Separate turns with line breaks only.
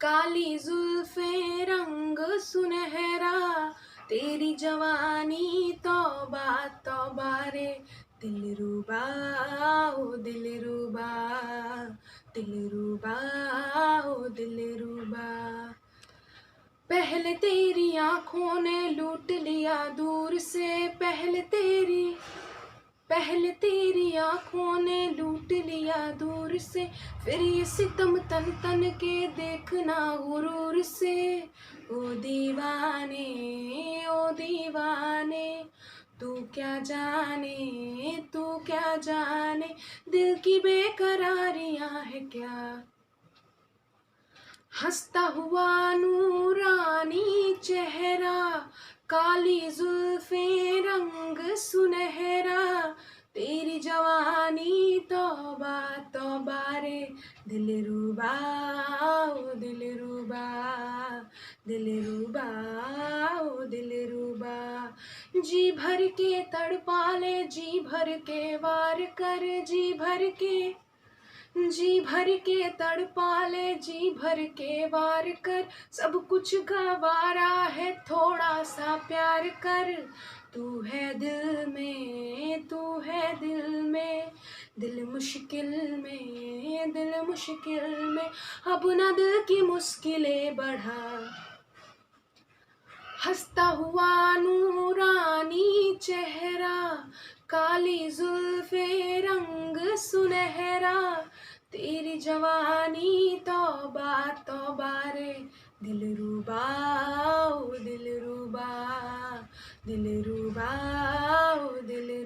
काली जुल्फे रंग सुनहरा, तेरी जवानी तौबा तौबा रे। दिलरुबा ओ दिलरुबा, दिलरुबा ओ दिलरुबा। पहले तेरी आंखों ने लूट लिया दूर से, पहले तेरी आंखों ने लूट लिया दूर से, फिर ये सितम तन तन के देखना गुरूर से। ओ दीवाने, ओ दीवाने, तू क्या जाने, तू क्या जाने, दिल की बेकरारियां है क्या। हंसता हुआ नूरानी चेहरा, काली जुल्फे रंग सुनहरा, तेरी जवानी तौबा तौबा रे। दिलरुबा ओ दिलरुबा, दिलरुबा ओ दिलरुबा। जी भर के तड़पा ले, जी भर के वार कर, जी भर के तड़पा ले, जी भर के वार कर, सब कुछ गवारा है, थोड़ा सा प्यार कर। तू है दिल में, तू है दिल में, दिल मुश्किल में, दिल मुश्किल में, अब ना दिल की मुश्किलें बढ़ा। हंसता हुआ नूरानी चेहरा, काली जुल्फे रंग सुनहरा, तेरी जवानी तौबा तौबा रे। दिलरुबा ओ दिलरुबा, दिलरुबा ओ दिल